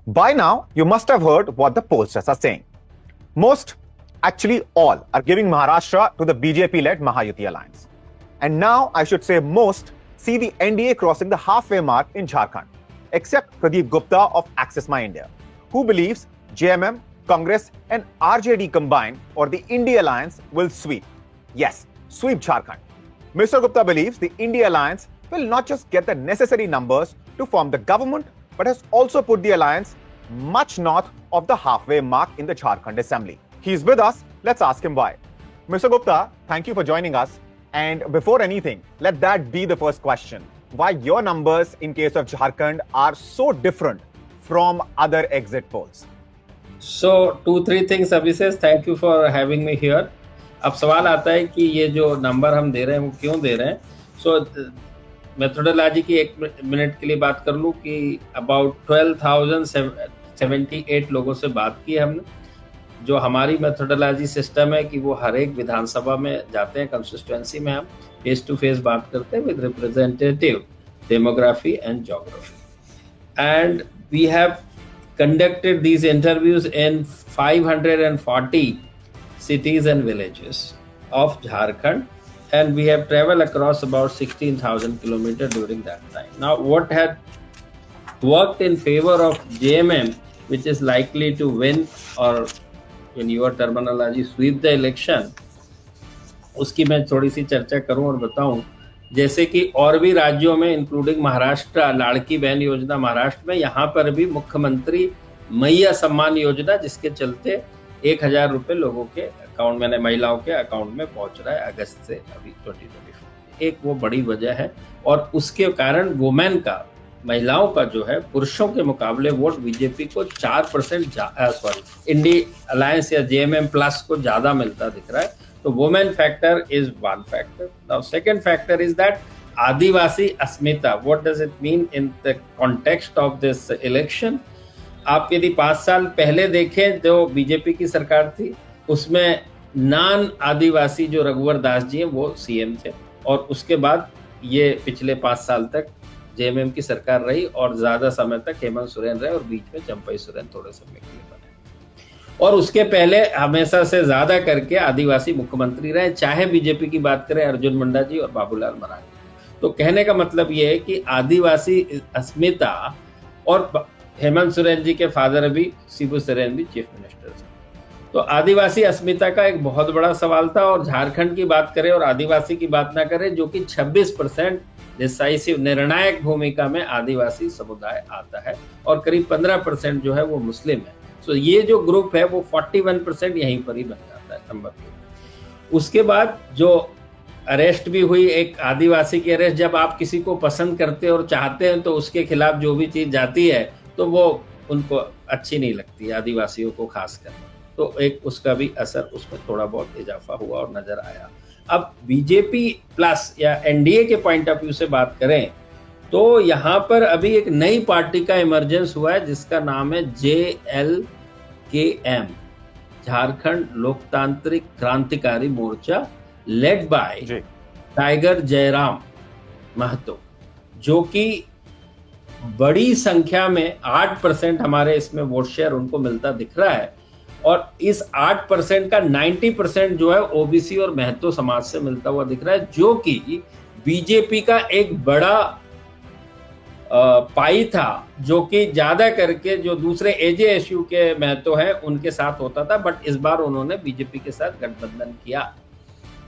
By now, you must have heard what the pollsters are saying. Most, actually all, are giving Maharashtra to the BJP-led Mahayuti alliance. And now, I should say most, see the NDA crossing the halfway mark in Jharkhand, except Pradeep Gupta of Access My India, who believes JMM, Congress and RJD combined, or the India alliance, will sweep. Yes, sweep Jharkhand. Mr. Gupta believes the India alliance will not just get the necessary numbers to form the government, but has also put the alliance much north of the halfway mark in the Jharkhand Assembly. He's with us. Let's ask him why. Mr. Gupta, thank you for joining us. And before anything, let that be the first question. Why your numbers in case of Jharkhand are so different from other exit polls? So, 2-3 things, Abhishek. Thank you for having me here. अब सवाल आता है कि ये जो number हम दे रहे हैं वो क्यों दे रहे हैं. सो मेथोडोलॉजी की 1 मिनट के लिए बात कर लूँ कि अबाउट 12,078 लोगों से बात की हमने. जो हमारी मेथोडोलॉजी सिस्टम है कि वो हर एक विधानसभा में जाते हैं, कंस्टिट्यूएंसी में हम फेस टू फेस बात करते हैं with representative demography and geography. And we have conducted these interviews in 540 cities and villages of Jharkhand, and we have traveled across about 16,000 kilometers during that time. Now, what had worked in favor of JMM, which is likely to win, or in your terminology, sweep the election, उसकी मैं थोड़ी सी चर्चा करूं और बताऊं. जैसे कि और भी राज्यों में इंक्लूडिंग महाराष्ट्र, लाड़की बहन योजना महाराष्ट्र में, यहाँ पर भी मुख्यमंत्री मैया सम्मान योजना, जिसके चलते 1,000 रुपए लोगों के अकाउंट में, महिलाओं के अकाउंट में पहुंच रहा है अगस्त से अभी 2024. एक वो बड़ी वजह है. और उसके कारण वुमेन का, महिलाओं का जो है पुरुषों के मुकाबले वोट बीजेपी को 4% इंडिया अलायंस या जेएमएम प्लस को ज्यादा मिलता दिख रहा है. तो women factor is one factor. Now second factor is that Adivasi Asmita. What does it mean in the context of this election? आप यदि 5 साल पहले देखें जो बीजेपी की सरकार थी, उसमें नान आदिवासी जो रघुवर दास जी हैं वो सीएम थे, और उसके बाद ये पिछले 5 साल तक जेएमएम की सरकार रही, और ज्यादा समय तक हेमंत सोरेन रहे, और बीच में चंपई सोरेन थोड़े समय के लिए बने. और उसके पहले हमेशा से ज्यादा करके आदिवासी मुख्यमंत्री रहे, चाहे बीजेपी की बात करें अर्जुन मुंडा जी और बाबूलाल मरांडी. तो कहने का मतलब ये है कि आदिवासी अस्मिता, और हेमंत सोरेन जी के फादर भी, शिबू सोरेन भी चीफ मिनिस्टर थे. तो आदिवासी अस्मिता का एक बहुत बड़ा सवाल था. और झारखंड की बात करें और आदिवासी की बात ना करें, जो कि 26% डिसाइसिव निर्णायक भूमिका में आदिवासी समुदाय आता है, और करीब 15% जो है वो मुस्लिम है. तो ये जो ग्रुप है वो 41% यहीं पर ही बन जाता है नंबर 2. उसके बाद जो अरेस्ट भी हुई, एक आदिवासी की अरेस्ट. जब आप किसी को पसंद करते और चाहते हैं तो उसके खिलाफ जो भी चीज जाती है तो वो उनको अच्छी नहीं लगती, आदिवासियों को खासकर. तो एक उसका भी असर उसमें थोड़ा बहुत इजाफा हुआ और नजर आया. अब बीजेपी प्लस या एनडीए के पॉइंट ऑफ व्यू से बात करें तो यहाँ पर अभी एक नई पार्टी का इमर्जेंस हुआ है, जिसका नाम है JLKM, Jharkhand Loktantrik Krantikari Morcha, led by tiger Jairam Mahato, जो कि बड़ी संख्या में 8% हमारे इसमें वोट शेयर उनको मिलता दिख रहा है. और इस 8% का 90% जो है ओबीसी और महतो समाज से मिलता हुआ दिख रहा है, जो कि बीजेपी का एक बड़ा पाई था, जो कि ज्यादा करके जो दूसरे एजेएसयू के महतो हैं उनके साथ होता था. बट इस बार उन्होंने बीजेपी के साथ गठबंधन किया,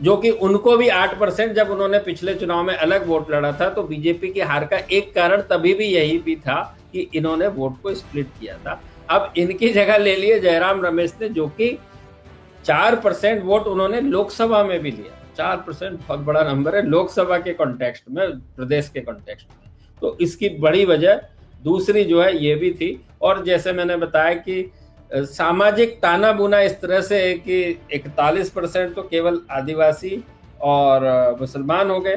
जो कि उनको भी 8%, जब उन्होंने पिछले चुनाव में अलग वोट लड़ा था तो बीजेपी की हार का एक कारण तभी भी यही भी था कि इन्होंने वोट को स्प्लिट किया था. अब इनकी जगह ले लिए जयराम रमेश ने, जो कि 4% वोट उन्होंने लोकसभा में भी लिया. 4% बहुत बड़ा नंबर है लोकसभा के कॉन्टेक्स्ट में, प्रदेश के कॉन्टेक्स्ट में. तो इसकी बड़ी वजह दूसरी जो है ये भी थी. और जैसे मैंने बताया कि सामाजिक ताना बुना इस तरह से है कि 41% तो केवल आदिवासी और मुसलमान हो गए,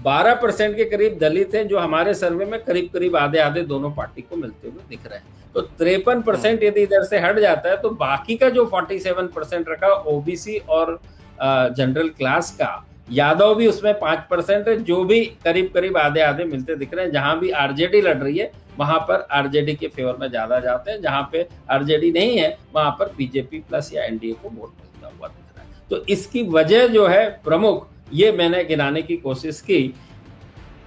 12% के करीब दलित हैं, जो हमारे सर्वे में करीब करीब आधे आधे दोनों पार्टी को मिलते हुए दिख रहे हैं. तो 53% यदि इधर से हट जाता है तो बाकी का जो 47% रखा ओबीसी और जनरल क्लास का, यादव भी उसमें 5% है, जो भी करीब करीब आधे आधे मिलते दिख रहे हैं. जहां भी आरजेडी लड़ रही है वहां पर आरजेडी के फेवर में ज्यादा जाते हैं, जहां पे आरजेडी नहीं है वहां पर बीजेपी प्लस या एनडीए को वोट मिलता हुआ दिख रहा है। तो इसकी वजह जो है प्रमुख, ये मैंने गिनाने की कोशिश की,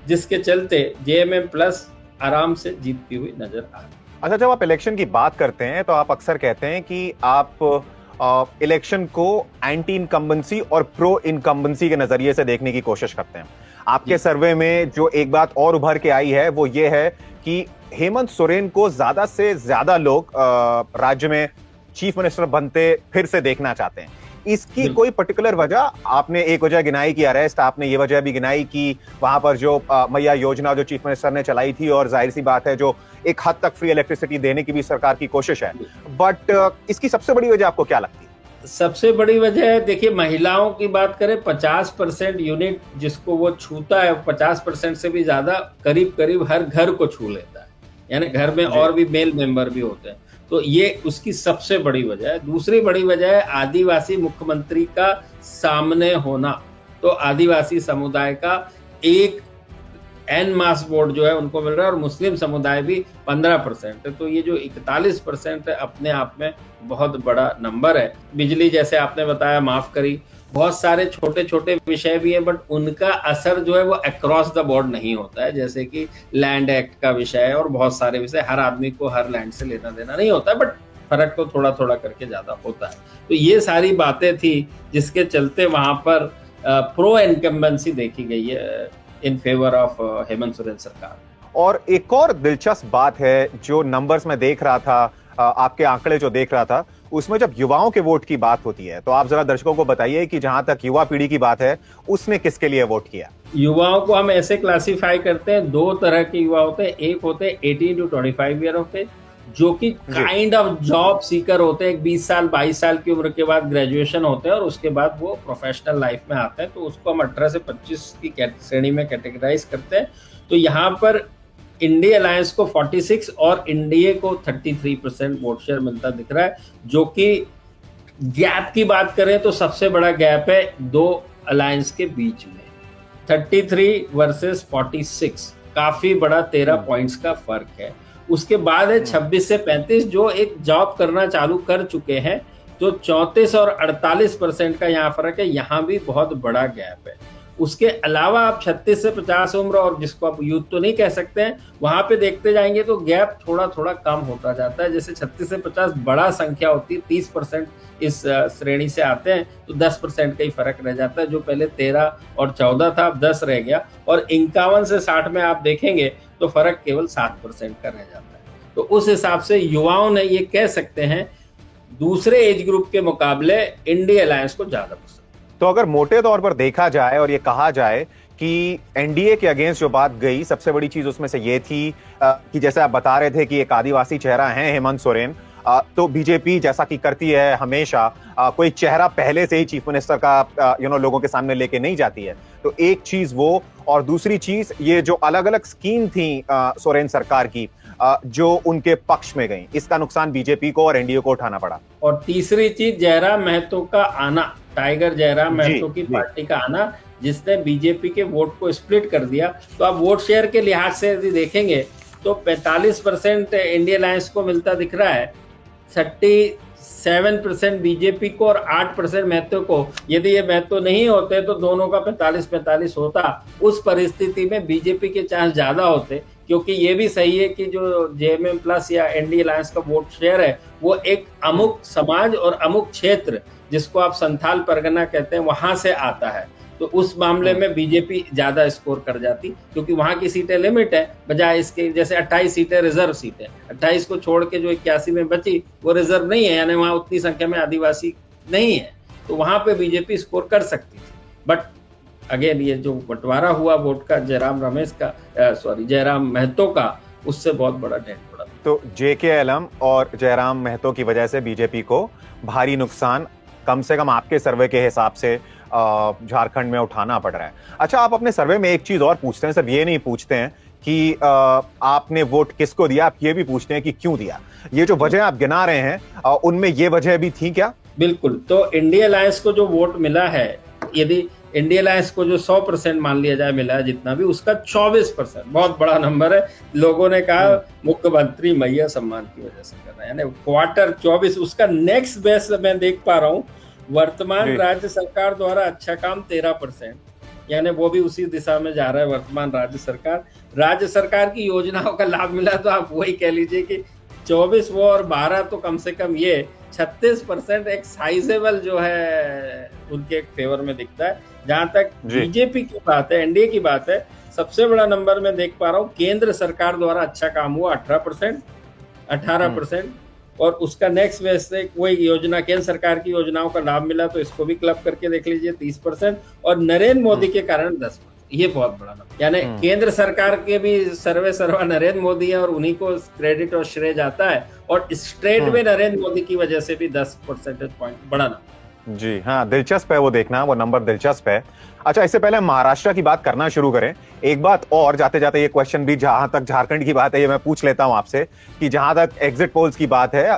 जिसके चलते जेएमएम प्लस आराम से जीतती हुई नजर आ रही है। अच्छा, जब आप इलेक्शन की बात करते हैं तो आप अक्सर कहते हैं कि आप इलेक्शन को एंटी इनकम्बेंसी और प्रो इनकम्बेंसी के नजरिए से देखने की कोशिश करते हैं। आपके सर्वे में जो एक बात और उभर के आई है वो ये है कि हेमंत सोरेन को ज्यादा से ज्यादा लोग राज्य में चीफ मिनिस्टर बनते फिर से देखना चाहते हैं। इसकी कोई पर्टिकुलर वजह? आपने एक वजह गिनाई कि अरेस्ट, आपने ये वजह भी गिनाई कि वहां पर जो मैया योजना जो चीफ मिनिस्टर ने चलाई थी, और जाहिर सी बात है जो एक हद तक फ्री इलेक्ट्रिसिटी देने की भी सरकार की कोशिश है। बट इसकी सबसे बड़ी वजह आपको क्या लगती है? सबसे बड़ी वजह है, देखिए महिलाओं की बात करें, 50% यूनिट जिसको वो छूता है, 50% से भी ज्यादा करीब करीब हर घर को छू लेता है, यानी घर में और भी मेल मेंबर भी होते हैं। तो ये उसकी सबसे बड़ी वजह है। दूसरी बड़ी वजह है आदिवासी मुख्यमंत्री का सामने होना। तो आदिवासी समुदाय का एक एन मास वोट जो है उनको मिल रहा है, और मुस्लिम समुदाय भी 15% है। तो ये जो 41% है अपने आप में बहुत बड़ा नंबर है। बिजली जैसे आपने बताया माफ करी, बहुत सारे छोटे छोटे विषय भी हैं, बट उनका असर जो है वो अक्रॉस द बोर्ड नहीं होता है, जैसे कि लैंड एक्ट का विषय है और बहुत सारे विषय। हर आदमी को हर लैंड से लेना देना नहीं होता है, बट फर्क तो थोड़ा थोड़ा करके ज्यादा होता है। तो ये सारी बातें थी जिसके चलते वहां पर प्रो इनकम्बेंसी देखी गई है in favour of Hemant Soren सरकार। और एक और दिलचस्प बात है जो नंबर्स में देख रहा था, आपके आंकड़े जो देख रहा था, उसमें जब युवाओं के वोट की बात होती है तो आप जरा दर्शकों को बताइए कि जहां तक युवा पीढ़ी की बात है उसने किसके लिए वोट किया? युवाओं को हम ऐसे क्लासिफाई करते हैं, दो तरह के युवा होते हैं। एक होते हैं 18 to 25 ईयर ऑफ एज, जो कि काइंड ऑफ जॉब सीकर होते हैं। 20 साल 22 साल की उम्र के बाद ग्रेजुएशन होते हैं और उसके बाद वो प्रोफेशनल लाइफ में आते हैं। तो उसको हम 18 से 25 की श्रेणी में कैटेगराइज करते हैं। तो यहाँ पर इंडिया अलायंस को 46 और एनडीए को 33% वोट शेयर मिलता दिख रहा है। जो कि गैप की बात करें तो सबसे बड़ा गैप है दो अलायंस के बीच में, 33 वर्सेस 46, काफी बड़ा 13 पॉइंट्स का फर्क है। उसके बाद है 26 से 35 जो एक जॉब करना चालू कर चुके हैं। तो 34 और 48% का यहाँ फर्क है, यहाँ भी बहुत बड़ा गैप है। उसके अलावा आप 36 से 50 उम्र, और जिसको आप यूथ तो नहीं कह सकते हैं, वहां पे देखते जाएंगे तो गैप थोड़ा थोड़ा कम होता जाता है। जैसे 36 से 50 बड़ा संख्या होती है, 30% इस श्रेणी से आते हैं, तो 10% का ही फर्क रह जाता है। जो पहले 13 और 14 था, अब 10 रह गया। और 51 से 60 में आप देखेंगे तो फर्क केवल 7% का रह जाता है। तो उस हिसाब से युवाओं ने ये कह सकते हैं दूसरे एज ग्रुप के मुकाबले इंडिया अलायंस को ज्यादा पसंद। तो अगर मोटे तौर पर देखा जाए और ये कहा जाए कि एनडीए के अगेंस्ट जो बात गई, सबसे बड़ी चीज उसमें से ये थी कि जैसे आप बता रहे थे कि एक आदिवासी चेहरा है हेमंत सोरेन, तो बीजेपी जैसा कि करती है हमेशा, कोई चेहरा पहले से ही चीफ मिनिस्टर का लोगों के सामने लेके नहीं जाती है। तो एक चीज वो, और दूसरी चीज ये जो अलग अलग स्कीम थी सोरेन सरकार की जो उनके पक्ष में गई, इसका नुकसान बीजेपी को और एनडीए को उठाना पड़ा। और तीसरी चीज जयराम महतो का आना, टाइगर जयराम महतो की पार्टी का आना, जिसने बीजेपी के वोट को स्प्लिट कर दिया। तो आप वोट शेयर के लिहाज से यदि देखेंगे तो 45% इंडिया अलायंस को मिलता दिख रहा है, 37% बीजेपी को और 8% महतो को। यदि ये महतो नहीं होते तो दोनों का 45-45 होता। उस परिस्थिति में बीजेपी के चांस ज्यादा होते, क्योंकि ये भी सही है कि जो जेएमएम प्लस या एनडीए अलायंस का वोट शेयर है वो एक अमुक समाज और अमुक क्षेत्र, जिसको आप संथाल परगना कहते हैं, वहां से आता है। तो उस मामले में बीजेपी ज्यादा स्कोर कर जाती, क्योंकि वहां की सीटें लिमिट है, बजाय इसके जैसे 28 सीटें रिजर्व सीटें, 28 को छोड़ के जो 81 में बची वो रिजर्व नहीं है, यानी वहां उतनी संख्या में आदिवासी नहीं है। तो वहां पे बीजेपी स्कोर कर सकती थी। बट अगेन ये जो बंटवारा हुआ वोट का जयराम महतो का, उससे बहुत बड़ा डेंट पड़ा। तो जेकेएलएम और जयराम महतो की वजह से बीजेपी को भारी नुकसान, कम से कम आपके सर्वे के हिसाब से, झारखंड में उठाना पड़ रहा है। अच्छा, आप अपने सर्वे में एक चीज और पूछते हैं, सिर्फ ये नहीं पूछते हैं कि आपने वोट किसको दिया, आप ये भी पूछते हैं कि क्यों दिया। ये जो वजह आप गिना रहे हैं उनमें ये वजह भी थी क्या? बिल्कुल। तो इंडिया अलायंस को जो वोट मिला है, यदि इंडिया अलायंस को जो 100% मान लिया जाए मिला है जितना भी, उसका 24%, बहुत बड़ा नंबर है। लोगों ने कहा मुख्यमंत्री मैया सम्मान की वजह से कर रहे हैं, यानी क्वार्टर 24, उसका नेक्स्ट बेस मैं देख पा रहा हूँ वर्तमान राज्य सरकार द्वारा अच्छा काम 13%, यानी वो भी उसी दिशा में जा रहा है वर्तमान राज्य सरकार की योजनाओं का लाभ मिला, तो आप वही कह लीजिए कि 24 वो और 12 तो कम से कम ये 36% एक साइजेबल जो है उनके फेवर में दिखता है। जहां तक बीजेपी की बात है, एनडीए की बात है, सबसे बड़ा नंबर मैं देख पा रहा हूँ केंद्र सरकार द्वारा अच्छा काम हुआ 18%, और उसका नेक्स्ट बेस से कोई योजना केंद्र सरकार की योजनाओं का लाभ मिला तो इसको भी क्लब करके देख लीजिए 30%, और नरेंद्र मोदी के कारण 10%। ये बहुत बड़ा नंबर, यानी केंद्र सरकार के भी सर्वा नरेंद्र मोदी है और उन्हीं को क्रेडिट और श्रेय जाता है, और स्ट्रेट में नरेंद्र मोदी की वजह से भी 10 परसेंटेज पॉइंट बड़ा नंबर। जी हाँ, दिलचस्प है वो देखना, वो नंबर दिलचस्प है। अच्छा, इससे पहले महाराष्ट्र की बात करना शुरू करें, एक बात और जाते जाते ये क्वेश्चन भी, जहां तक झारखंड की बात है ये मैं पूछ लेता हूं आपसे, कि जहां तक एग्जिट पोल्स की बात है,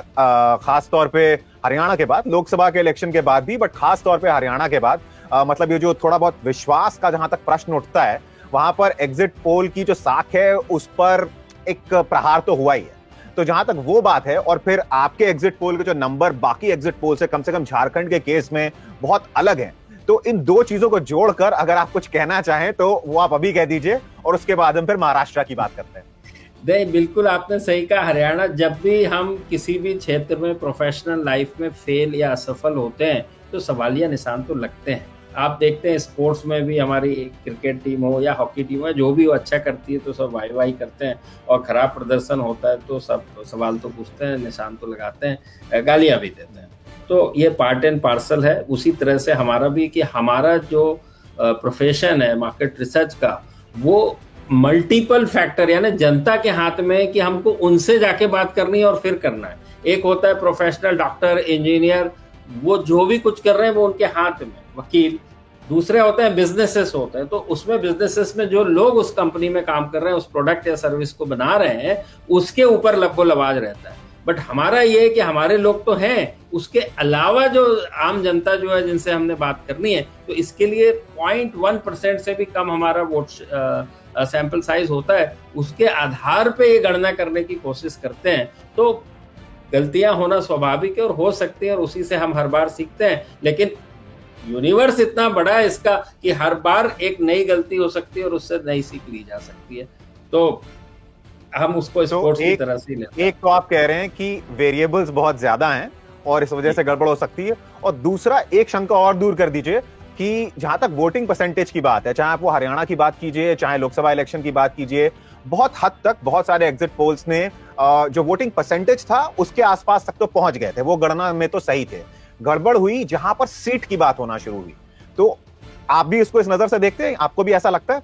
खास तौर पे हरियाणा के बाद, लोकसभा के इलेक्शन के बाद भी, बट खास तौर पे हरियाणा के बाद, मतलब ये जो थोड़ा बहुत विश्वास का जहां तक प्रश्न उठता है, वहां पर एग्जिट पोल की जो साख है उस पर एक प्रहार तो हुआ ही है। तो जहां तक वो बात है, और फिर आपके एग्जिट पोल के जो नंबर बाकी एग्जिट पोल से कम झारखंड के केस में बहुत अलग हैं, तो इन दो चीजों को जोड़कर अगर आप कुछ कहना चाहें तो वो आप अभी कह दीजिए, और उसके बाद हम फिर महाराष्ट्र की बात करते हैं। नहीं, बिल्कुल आपने सही कहा। हरियाणा, जब भी हम किसी भी क्षेत्र में प्रोफेशनल लाइफ में फेल या असफल होते हैं तो सवालिया निशान तो लगते हैं। आप देखते हैं स्पोर्ट्स में भी, हमारी क्रिकेट टीम हो या हॉकी टीम हो, जो भी वो अच्छा करती है तो सब वाई करते हैं, और खराब प्रदर्शन होता है तो सब सवाल तो पूछते हैं, निशान तो लगाते हैं, गालियां भी देते हैं। तो ये पार्ट एंड पार्सल है। उसी तरह से हमारा भी, कि हमारा जो प्रोफेशन है मार्केट रिसर्च का, वो मल्टीपल फैक्टर, यानी जनता के हाथ में है कि हमको उनसे जाके बात करनी है और फिर करना है। एक होता है प्रोफेशनल डॉक्टर, इंजीनियर, वो जो भी कुछ कर रहे हैं वो उनके हाथ में, वकील। दूसरे होते हैं बिजनेसेस होते हैं, तो उसमें बिजनेसेस में जो लोग उस कंपनी में काम कर रहे हैं, उस प्रोडक्ट या सर्विस को बना रहे हैं, उसके ऊपर लब्बो लबाज रहता है। बट हमारा ये है कि हमारे लोग तो हैं, उसके अलावा जो आम जनता जो है जिनसे हमने बात करनी है, तो इसके लिए 0.1% से भी कम हमारा वोट सैंपल साइज होता है, उसके आधार पे ये गणना करने की कोशिश करते हैं। तो गलतियां होना स्वाभाविक है और हो सकती है, और उसी से हम हर बार सीखते हैं। लेकिन यूनिवर्स इतना बड़ा है इसका कि हर बार एक नई गलती हो सकती है और उससे नई सीख ली जा सकती है। तो हम उसको स्पोर्ट्स की तरह से लेते हैं। एक तो आप कह रहे हैं कि वेरिएबल्स बहुत ज्यादा हैं और इस वजह से गड़बड़ हो सकती है, और दूसरा एक शंका और दूर कर दीजिए कि जहां तक वोटिंग परसेंटेज की बात है, चाहे आप वो हरियाणा की बात कीजिए, चाहे लोकसभा इलेक्शन की बात कीजिए, बहुत हद तक बहुत सारे एग्जिट पोल्स ने जो वोटिंग परसेंटेज था उसके आसपास तक तो पहुंच गए थे, वो गणना में तो सही थे। गड़बड़ हुई जहां पर सीट की बात होना शुरू हुई। तो आप भी इसको इस नजर से देखते हैं, आपको भी ऐसा लगता है?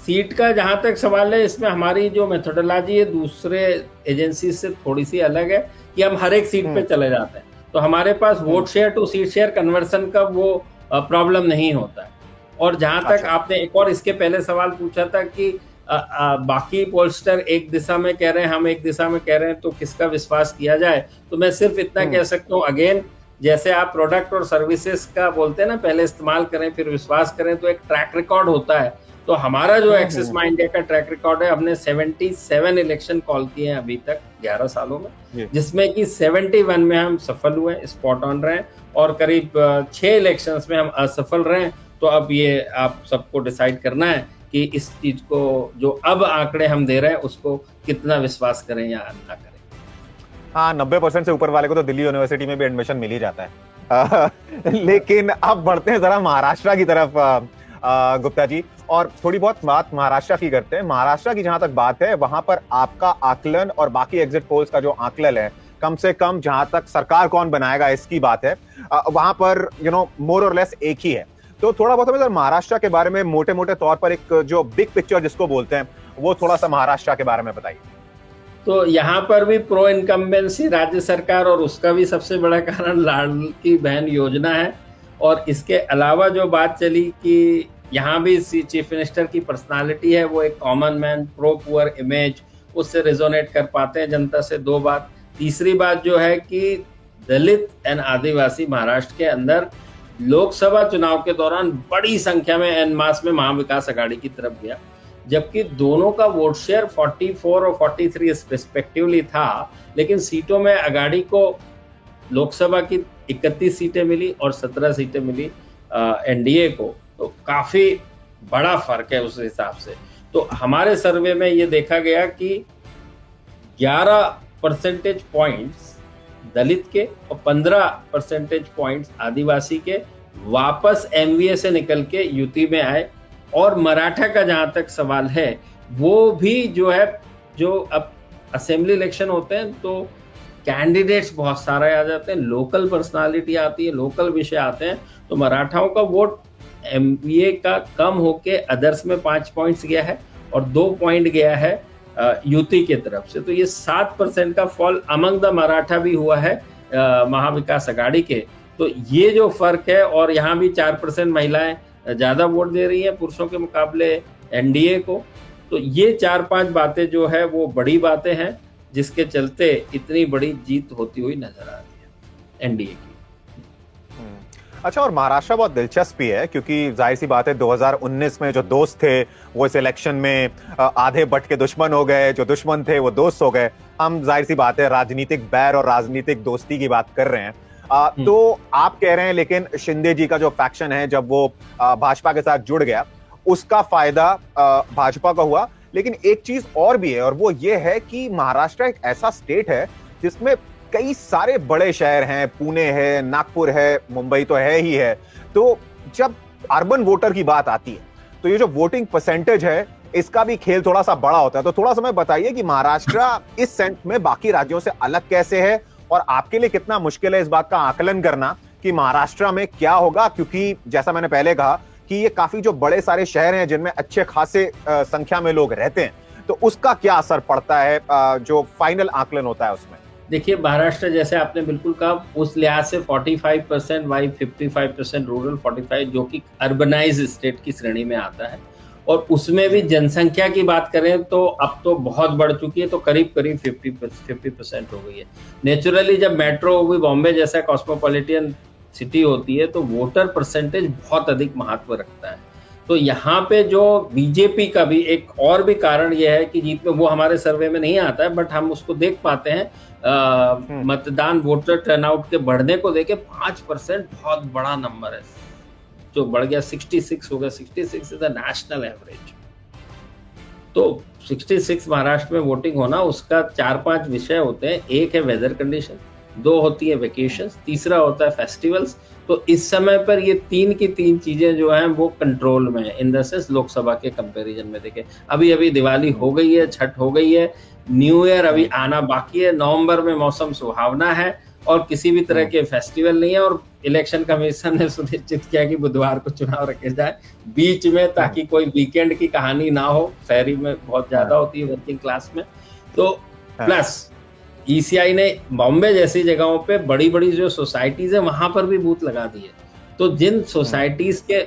सीट का जहां तक सवाल है, इसमें हमारी जो मेथोडोलॉजी है दूसरे एजेंसी से थोड़ी सी अलग है, कि हम हर एक सीट पे चले जाते हैं, तो हमारे पास vote share to seat share conversion का वो प्रॉब्लम नहीं होता है। और जहां तक आपने एक और इसके पहले सवाल पूछा था कि बाकी पोलस्टर एक दिशा में कह रहे हैं, हम एक दिशा में कह रहे हैं, तो किसका विश्वास किया जाए, तो मैं सिर्फ इतना कह सकता हूँ, अगेन जैसे आप प्रोडक्ट और सर्विसेज का बोलते हैं ना, पहले इस्तेमाल करें फिर विश्वास करें, तो एक ट्रैक रिकॉर्ड होता है। तो हमारा जो एक्सिस माइंड इंडिया का ट्रैक रिकॉर्ड है, हमने 77 इलेक्शन कॉल किए हैं अभी तक 11 सालों में, जिसमें कि 71 में हम सफल हुए, स्पॉट ऑन रहे, और करीब 6 इलेक्शंस में हम असफल रहे। तो अब ये आप सबको डिसाइड करना है कि इस चीज को, जो अब आंकड़े हम दे रहे हैं, उसको कितना विश्वास करें या ना करें। हाँ, 90% से ऊपर वाले को तो दिल्ली यूनिवर्सिटी में भी एडमिशन मिल ही जाता है। लेकिन अब बढ़ते हैं जरा महाराष्ट्र की तरफ, गुप्ता जी, और थोड़ी बहुत बात महाराष्ट्र की करते हैं। महाराष्ट्र की जहां तक बात है, वहां पर आपका आकलन और बाकी एग्जिट पोल्स का जो आकलन है, कम से कम जहां तक सरकार कौन बनाएगा इसकी बात है, वहां पर मोर और लेस एक ही है। तो थोड़ा बहुत हमें महाराष्ट्र के बारे में मोटे मोटे तौर पर एक जो बिग पिक्चर जिसको बोलते हैं, वो थोड़ा सा महाराष्ट्र के बारे में बताइए। तो यहाँ पर भी प्रो इनकम्बेंसी राज्य सरकार, और उसका भी सबसे बड़ा कारण लाडली बहन योजना है। और इसके अलावा जो बात चली कि यहाँ भी चीफ मिनिस्टर की पर्सनालिटी है, वो एक common man, pro poor image, उससे रेजोनेट कर पाते हैं जनता से। 2 बात। तीसरी बात जो है कि दलित एंड आदिवासी महाराष्ट्र के अंदर लोकसभा चुनाव के दौरान बड़ी संख्या में एन मास में महाविकास आघाड़ी की तरफ गया, जबकि दोनों का वोट शेयर 44 और 43 रिस्पेक्टिवली था, लेकिन सीटों में आघाड़ी को लोकसभा की 31 सीटें मिली और 17 सीटें मिली एनडीए को, तो काफी बड़ा फर्क है उस हिसाब से। तो हमारे सर्वे में ये देखा गया कि 11 परसेंटेज पॉइंट्स दलित के और 15 परसेंटेज पॉइंट्स आदिवासी के वापस एमवीए से निकल के यूटी में आए। और मराठा का जहां तक सवाल है, वो भी जो है, जो अब असेंबली इलेक्शन होते हैं तो कैंडिडेट्स बहुत सारे आ जाते हैं, लोकल पर्सनालिटी आती है, लोकल विषय आते हैं, तो मराठाओं का वोट एमवीए का कम होके अदर्स में 5 पॉइंट्स गया है और 2 पॉइंट गया है यूटी के तरफ से। तो ये 7% का फॉल अमंग द मराठा भी हुआ है महाविकास आघाड़ी के। तो ये जो फर्क है, और यहाँ भी 4% महिलाएं ज्यादा वोट दे रही हैं पुरुषों के मुकाबले एनडीए को। तो ये 4-5 बातें जो है वो बड़ी बातें हैं, जिसके चलते इतनी बड़ी जीत होती हुई नजर आ रही है एनडीए की। अच्छा, और महाराष्ट्र बहुत दिलचस्प भी है, क्योंकि जाहिर सी बात है 2019 में जो दोस्त थे वो इस इलेक्शन में आधे बट के दुश्मन हो गए, जो दुश्मन थे वो दोस्त हो गए। हम जाहिर सी बात है राजनीतिक बैर और राजनीतिक दोस्ती की बात कर रहे हैं। तो आप कह रहे हैं, लेकिन शिंदे जी का जो फैक्शन है जब वो भाजपा के साथ जुड़ गया, उसका फायदा भाजपा का हुआ। लेकिन एक चीज और भी है, और वो ये है कि महाराष्ट्र एक ऐसा स्टेट है जिसमें कई सारे बड़े शहर हैं, पुणे है, नागपुर है, मुंबई तो है ही है। तो जब अर्बन वोटर की बात आती है तो ये जो वोटिंग परसेंटेज है इसका भी खेल थोड़ा सा बड़ा होता है। तो थोड़ा सा मैं बताइए कि महाराष्ट्र इस सेंस में बाकी राज्यों से अलग कैसे है, और आपके लिए कितना मुश्किल है इस बात का आकलन करना कि महाराष्ट्र में क्या होगा, क्योंकि जैसा मैंने पहले कहा कि ये काफी जो बड़े सारे शहर हैं जिनमें अच्छे खासे संख्या में लोग रहते हैं, तो उसका क्या असर पड़ता है जो फाइनल आकलन होता है उसमें। देखिए, महाराष्ट्र जैसे आपने बिल्कुल कहा, उस लिहाज से 45% वाई 55% रूरल 45, जो कि अर्बनाइज स्टेट की श्रेणी में आता है। और उसमें भी जनसंख्या की बात करें तो अब तो बहुत बढ़ चुकी है, तो करीब 50% हो गई है। नेचुरली जब मेट्रो भी बॉम्बे जैसा कॉस्मोपॉलिटन सिटी होती है तो वोटर परसेंटेज बहुत अधिक महत्व रखता है। तो यहाँ पे जो बीजेपी का भी एक और भी कारण यह है कि जीत में, वो हमारे सर्वे में नहीं आता है बट हम उसको देख पाते हैं, मतदान वोटर टर्नआउट के बढ़ने को देके 5% बहुत बड़ा नंबर है, जो बढ़ गया 66 हो गया। 66 इज द नेशनल एवरेज। तो 66 महाराष्ट्र में वोटिंग होना, उसका 4-5 विषय होते हैं। एक है वेदर कंडीशन, 2 होती है वेकेशंस, तीसरा होता है फेस्टिवल्स। तो इस समय पर ये 3 की 3 चीजें जो हैं वो कंट्रोल में है, इन द सेंस लोकसभा के कंपैरिजन में। देखें, अभी दिवाली हो गई है, छठ हो गई है, न्यू ईयर अभी आना बाकी है, नवंबर में मौसम सुहावना है और किसी भी तरह के फेस्टिवल नहीं है। और इलेक्शन कमीशन ने सुनिश्चित किया कि बुधवार को चुनाव रखे जाए बीच में, ताकि कोई वीकेंड की कहानी ना हो। शहरी में बहुत ज्यादा होती है, वर्किंग क्लास में। तो प्लस ईसीआई ने बॉम्बे जैसी जगहों पे बड़ी बड़ी जो सोसाइटीज है वहां पर भी बूथ लगा दिए। तो जिन सोसाइटीज के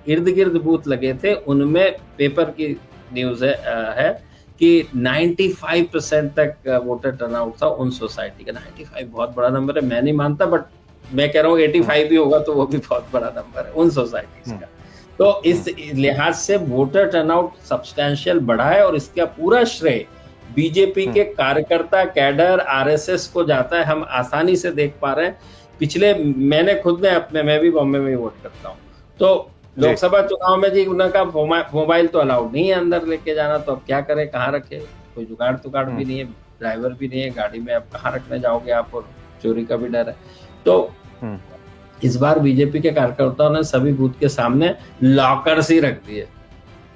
इर्द गिर्द बूथ लगे थे उनमें पेपर की न्यूज है कि 95% तक वोटर टर्नआउट था उन सोसाइटी का। 95 बहुत बड़ा नंबर है, मैं नहीं मानता, बट मैं कह रहा हूँ 85 भी होगा तो वो भी बहुत बड़ा नंबर है उन सोसाइटीज का। तो इस लिहाज से वोटर टर्नआउट सब्सटैंशियल बढ़ा है और इसका पूरा श्रेय बीजेपी के कार्यकर्ता, कैडर, आरएसएस को जाता है। हम आसानी से देख पा रहे हैं। पिछले, मैंने खुद में मैं भी बॉम्बे में ही वोट करता हूँ, तो लोकसभा चुनाव में जी उनका मोबाइल तो अलाउड नहीं है अंदर लेके जाना, तो अब क्या करें, कहाँ रखे, कोई जुगाड़ तुगाड़ भी नहीं है, ड्राइवर भी नहीं है गाड़ी में, अब कहाँ रखने जाओगे आप, और चोरी का भी डर है। तो इस बार बीजेपी के कार्यकर्ताओं ने सभी बूथ के सामने लॉकर्स ही रख दिए,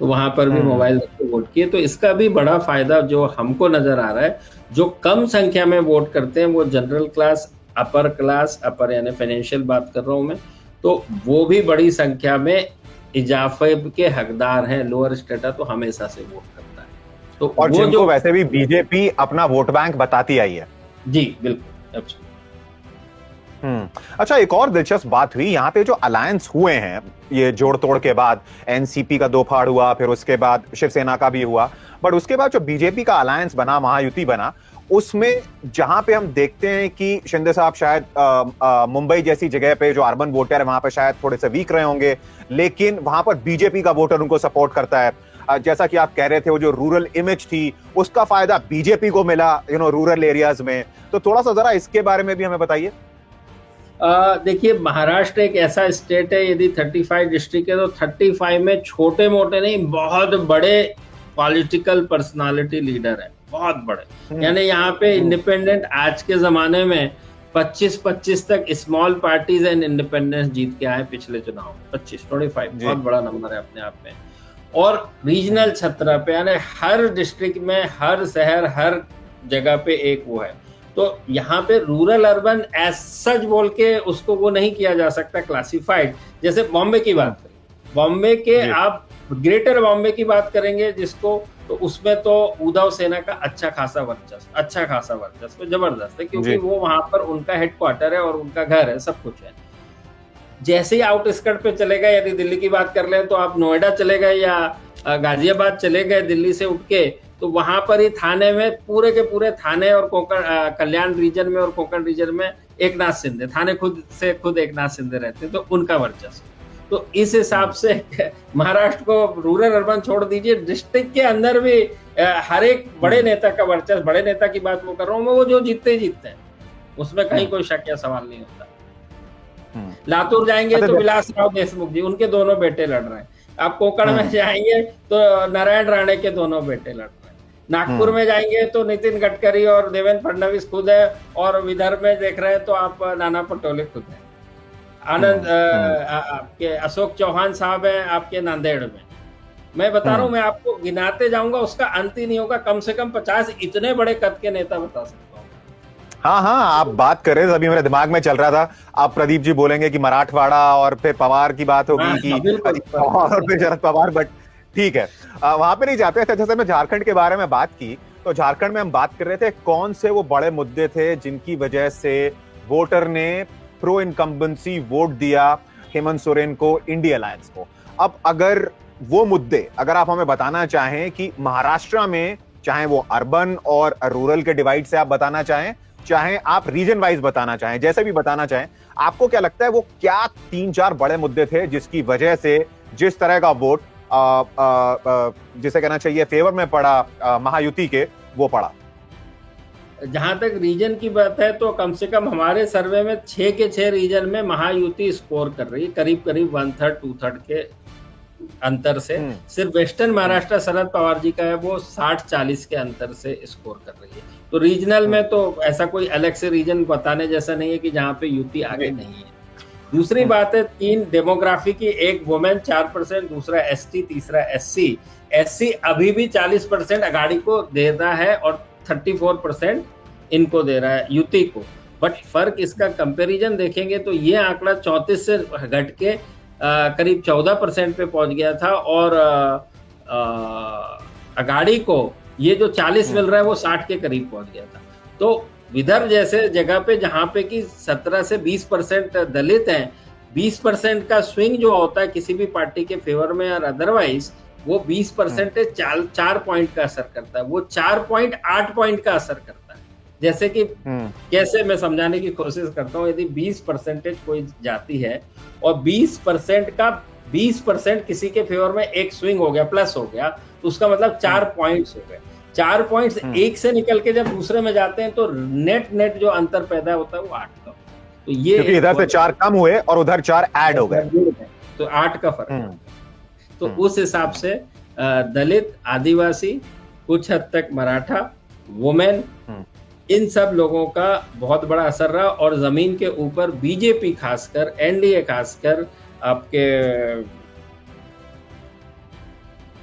तो वहां पर भी मोबाइल रख के वोट किए। तो इसका भी बड़ा फायदा जो हमको नजर आ रहा है, जो कम संख्या में वोट करते हैं वो जनरल क्लास, अपर यानी फाइनेंशियल बात कर रहा हूं मैं, तो वो भी बड़ी संख्या में इजाफे के हकदार हैं। लोअर स्टेटा तो हमेशा से वोट करता है, तो और वो जो वैसे भी बीजेपी अपना वोट बैंक बताती आई है। जी बिल्कुल। अच्छा, एक और दिलचस्प बात हुई यहाँ पे, जो अलायंस हुए हैं ये जोड़ तोड़ के बाद, एनसीपी का 2 फाड़ हुआ, फिर उसके बाद शिवसेना का भी हुआ, बट उसके बाद जो बीजेपी का अलायंस बना, महायुति बना, उसमें जहां पे हम देखते हैं कि शिंदे साहब शायद मुंबई जैसी जगह पे जो अर्बन वोटर है वहां पे शायद थोड़े से वीक रहे होंगे, लेकिन वहां पर बीजेपी का वोटर उनको सपोर्ट करता है। जैसा कि आप कह रहे थे, वो जो रूरल इमेज थी उसका फायदा बीजेपी को मिला रूरल एरियाज में। तो थोड़ा सा जरा इसके बारे में भी हमें बताइए। देखिए, महाराष्ट्र एक ऐसा स्टेट है, यदि 35 डिस्ट्रिक्ट है तो 35 में छोटे मोटे नहीं, बहुत बड़े पॉलिटिकल पर्सनालिटी लीडर है, बहुत बड़े। यानी यहाँ पे इंडिपेंडेंट आज के जमाने में 25 तक स्मॉल पार्टीज एंड इंडिपेंडेंस जीत के आए पिछले चुनाव। 25 बहुत बड़ा नंबर है अपने आप में। और रीजनल छत्रा पे, यानी हर डिस्ट्रिक्ट में, हर शहर, हर जगह पे एक वो है। तो यहाँ पे रूरल अर्बन एज सच बोल के उसको वो नहीं किया जा सकता क्लासिफाइड। जैसे बॉम्बे की बात करें, बॉम्बे के आप ग्रेटर बॉम्बे की बात करेंगे जिसको, तो उसमें तो उद्धव सेना का अच्छा खासा वर्चस्व जबरदस्त है, क्योंकि वो वहां पर उनका हेडक्वार्टर है और उनका घर है, सब कुछ है। जैसे ही आउटस्कर्ट पे चले गए, यदि दिल्ली की बात कर ले तो आप नोएडा चले गए या गाजियाबाद चले गए दिल्ली से उठ के, तो वहां पर ही थाने में, पूरे के पूरे थाने और कोंकण कल्याण रीजन में और कोंकण रीजन में एक नाथ शिंदे, थाने खुद एक नाथ शिंदे रहते हैं, तो उनका वर्चस्व। तो इस हिसाब से महाराष्ट्र को रूरल अर्बन छोड़ दीजिए, डिस्ट्रिक्ट के अंदर भी हर एक बड़े नेता का वर्चस्व, बड़े नेता की बात वो कर रहा हूँ मैं, वो जो जीतते हैं, उसमें कहीं कोई शक या सवाल नहीं होता। लातूर जाएंगे तो विलास राव देशमुख जी, उनके दोनों बेटे लड़ रहे हैं। आप कोंकण में जाएंगे तो नारायण राणे के दोनों बेटे लड़ रहे हैं। नागपुर में जाएंगे तो नितिन गडकरी और देवेंद्र फडणवीस खुद है, और विदर्भ में देख रहे हैं तो आप नाना पटोले खुद है। आनंद आपके अशोक चौहान साहब है आपके नांदेड़ में। मैं बता रहा हूँ, मैं आपको गिनाते जाऊंगा, उसका अंत ही नहीं होगा। कम से कम 50 इतने बड़े कद के नेता बता सकता हूँ। हाँ, आप बात कर रहे थे, अभी मेरे दिमाग में चल रहा था। आप प्रदीप जी बोलेंगे कि मराठवाड़ा और फिर पवार की बात होगी कि और फिर शरद पवार, बट ठीक है, वहां पे नहीं जाते थे। जैसे मैं झारखंड के बारे में बात की, तो झारखंड में हम बात कर रहे थे कौन से वो बड़े मुद्दे थे जिनकी वजह से वोटर ने प्रो इनकम्बेंसी वोट दिया हेमंत सोरेन को, इंडिया अलायंस को। अब अगर वो मुद्दे अगर आप हमें बताना चाहें कि महाराष्ट्र में, चाहे वो अर्बन और रूरल के डिवाइड से आप बताना चाहें, चाहे आप रीजन वाइज बताना चाहें, जैसे भी बताना चाहें, आपको क्या लगता है वो क्या 3-4 बड़े मुद्दे थे जिसकी वजह से जिस तरह का वोट जिसे कहना चाहिए फेवर में पड़ा महायुति के, वो पड़ा? जहां तक रीजन की बात है तो कम से कम हमारे सर्वे में 6 के 6 रीजन में महायुति स्कोर कर रही है, करीब करीब 1/3 2/3 के अंतर से। सिर्फ वेस्टर्न महाराष्ट्र शरद पवार जी का है, वो 60-40 के अंतर से स्कोर कर रही है। तो रीजनल में तो ऐसा कोई अलग से रीजन बताने जैसा नहीं है कि जहां पे युति आगे नहीं है। दूसरी बात है 3 डेमोग्राफी की, एक वुमेन 4%, दूसरा एसटी, तीसरा एससी। एससी अभी भी 40% अगाड़ी को दे रहा है और 34% इनको दे रहा है, युति को। बट फर्क इसका कंपैरिजन देखेंगे तो ये आंकड़ा 34 से घट के करीब 14% पे पहुंच गया था, और अगाड़ी को ये जो 40 मिल रहा है वो 60 के करीब पहुंच गया था। तो विदर्भ जैसे जगह पे जहां पे कि 17 से 20% दलित हैं, 20% का स्विंग जो होता है किसी भी पार्टी के फेवर में और अदरवाइज, वो 20% 4 पॉइंट का असर करता है, वो 4.8 पॉइंट का असर करता है। जैसे कि कैसे मैं समझाने की कोशिश करता हूँ, यदि 20% कोई जाती है और 20% का 20% किसी के फेवर में एक स्विंग हो गया, प्लस हो गया, तो उसका मतलब 4 पॉइंट्स हो गए। 4 पॉइंट्स एक से निकल के जब दूसरे में जाते हैं तो नेट जो अंतर पैदा होता है वो 8 का। तो ये इधर से 4 कम हुए और उधर 4 ऐड हो गए, तो 8 का फर्क है। तो उस हिसाब से दलित, आदिवासी, कुछ हद तक मराठा, वुमेन, इन सब लोगों का बहुत बड़ा असर रहा। और जमीन के ऊपर बीजेपी खासकर, एनडीए खासकर, आपके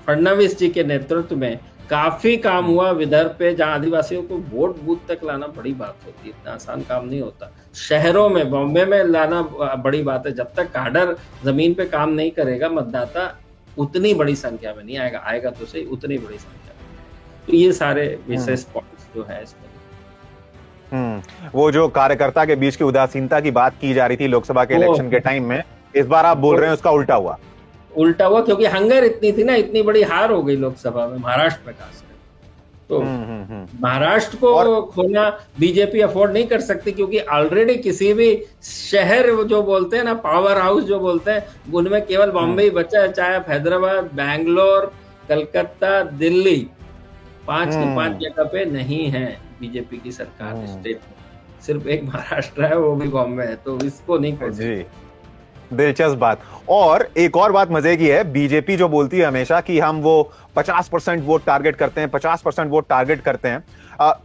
फडणवीस जी के नेतृत्व में काफी काम हुआ विदर्भ पे, जहां आदिवासियों को वोट बूथ तक लाना बड़ी बात होती है, इतना आसान काम नहीं होता। शहरों में, बॉम्बे में लाना बड़ी बात है। जब तक काडर जमीन पे काम नहीं करेगा, मतदाता उतनी बड़ी संख्या में नहीं आएगा, आएगा तो सही उतनी बड़ी संख्या में। तो ये सारे विशेष पॉइंट्स जो है इसमें। वो जो कार्यकर्ता के बीच की उदासीनता की बात की जा रही थी लोकसभा के इलेक्शन के टाइम में, इस बार आप बोल रहे हैं उसका उल्टा हुआ। क्योंकि हंगर इतनी थी ना, इतनी बड़ी हार हो गई लोकसभा में, महाराष्ट्र में खासकर। तो महाराष्ट्र को खोना बीजेपी अफोर्ड नहीं कर सकती, क्योंकि ऑलरेडी किसी भी शहर जो बोलते हैं ना, पावर हाउस जो बोलते हैं, उनमें केवल बॉम्बे ही बचा है। चाहे आप हैदराबाद, बैंगलोर, कलकत्ता, दिल्ली, 5 की 5 जगह पे नहीं है बीजेपी की सरकार स्टेट में। सिर्फ एक महाराष्ट्र है, वो भी बॉम्बे है, तो इसको नहीं कर सकते। दिलचस्प बात। और एक और बात मजे की है, बीजेपी जो बोलती है हमेशा कि हम वो 50% वोट टारगेट करते हैं, 50% वोट टारगेट करते हैं,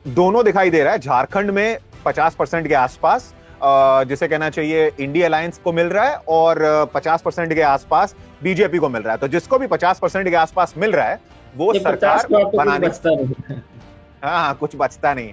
दोनों दिखाई दे रहा है। झारखंड में 50% के आसपास जिसे कहना चाहिए इंडिया अलायंस को मिल रहा है, और 50% के आसपास बीजेपी को मिल रहा है। तो जिसको भी 50% के आसपास मिल रहा है वो सरकार बनाने, हाँ, कुछ बचता नहीं।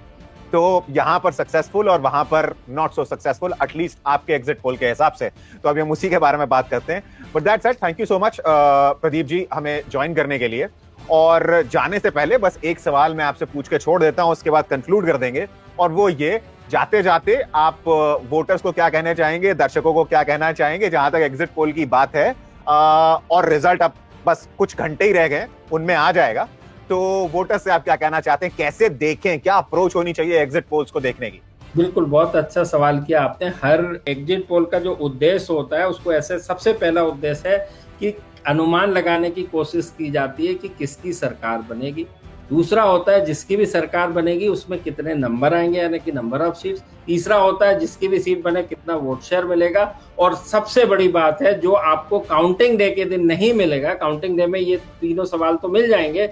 तो यहां पर सक्सेसफुल और वहां पर नॉट सो सक्सेसफुल, एटलीस्ट आपके एग्जिट पोल के हिसाब से। तो अभी हम उसी के बारे में बात करते हैं। But that said, thank you so much Pradeep ji हमें ज्वाइन करने के लिए। और जाने से पहले बस एक सवाल मैं आपसे पूछ के छोड़ देता हूं, उसके बाद कंक्लूड कर देंगे। और वो ये, जाते जाते आप वोटर्स को क्या कहना चाहेंगे, दर्शकों को क्या कहना चाहेंगे, जहां तक एग्जिट पोल की बात है, और रिजल्ट अब बस कुछ घंटे ही रह गए, उनमें आ जाएगा। तो वोटर से आप क्या कहना चाहते हैं, कैसे देखें, क्या अप्रोच होनी चाहिए एग्जिट पोल्स को देखने की? बिल्कुल, बहुत अच्छा सवाल किया आपने। हर एग्जिट पोल का जो उद्देश्य होता है, उसको ऐसे सबसे पहला उद्देश्य है कि अनुमान लगाने की कोशिश की जाती है कि किसकी सरकार बनेगी। दूसरा होता है जिसकी भी सरकार बनेगी उसमें कितने नंबर आएंगे, यानी कि नंबर ऑफ सीट्स। तीसरा होता है जिसकी भी सीट बने कितना वोट शेयर मिलेगा। और सबसे बड़ी बात है, जो आपको काउंटिंग डे के दिन नहीं मिलेगा, काउंटिंग डे में ये तीनों सवाल तो मिल जाएंगे,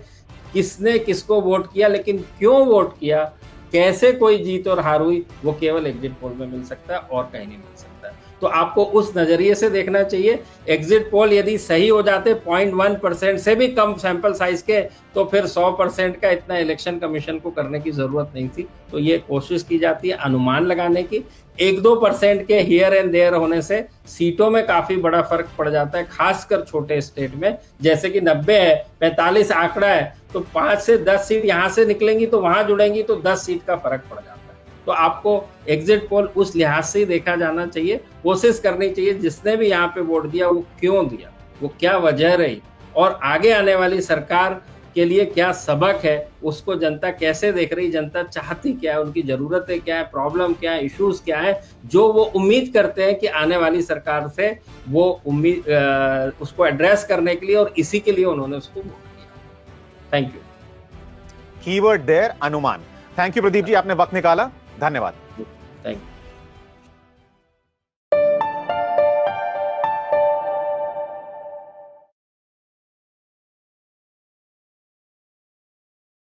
किसने किसको वोट किया, लेकिन क्यों वोट किया, कैसे कोई जीत और हार हुई, वो केवल एग्जिट पोल में मिल सकता है और कहीं नहीं मिल सकता है। तो आपको उस नजरिए से देखना चाहिए। एग्जिट पोल यदि सही हो जाते 0.1% से भी कम सैंपल साइज के, तो फिर 100% का इतना इलेक्शन कमीशन को करने की जरूरत नहीं थी। तो ये कोशिश की जाती है अनुमान लगाने की। 1-2% के हियर एंड देयर होने से सीटों में काफी बड़ा फर्क पड़ जाता है, खासकर छोटे स्टेट में। जैसे कि 90 है, 45 आंकड़ा है, तो 5 से 10 सीट यहां से निकलेंगी तो वहां जुड़ेंगी, तो 10 सीट का फर्क पड़ जाता है। तो आपको एग्जिट पोल उस लिहाज से ही देखा जाना चाहिए। कोशिश करनी चाहिए जिसने भी यहाँ पे वोट दिया वो क्यों दिया, वो क्या वजह रही, और आगे आने वाली सरकार के लिए क्या सबक है, उसको जनता कैसे देख रही, जनता चाहती क्या है, उनकी जरूरतें क्या है, प्रॉब्लम क्या है, इश्यूज क्या है, जो वो उम्मीद करते हैं कि आने वाली सरकार से वो उम्मीद उसको एड्रेस करने के लिए, और इसी के लिए उन्होंने उसको वोट किया। Thank you. कीवर्ड देयर, अनुमान। थैंक यू प्रदीप जी, आपने वक्त निकाला, धन्यवाद। Thank you.